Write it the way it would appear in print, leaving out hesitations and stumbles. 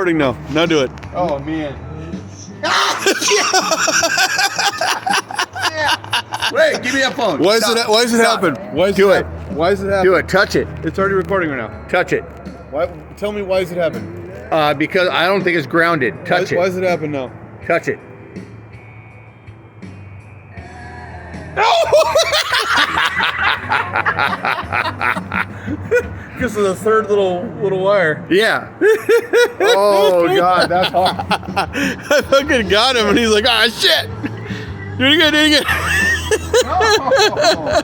recording now. Now do it. Oh man. Wait, give me that phone. Why Stop. does it Stop. happen? Why is Do it? Why does it happen? Do it. Touch it. It's already recording right now. Touch it. Why? Tell me why does it happen? Because I don't think it's grounded. Touch Why it. does it happen now? Touch it. Because of the third little wire. Yeah. Oh God, that's hard. I fucking got him, and he's like, "Ah, shit! Do it again, do it again." Oh.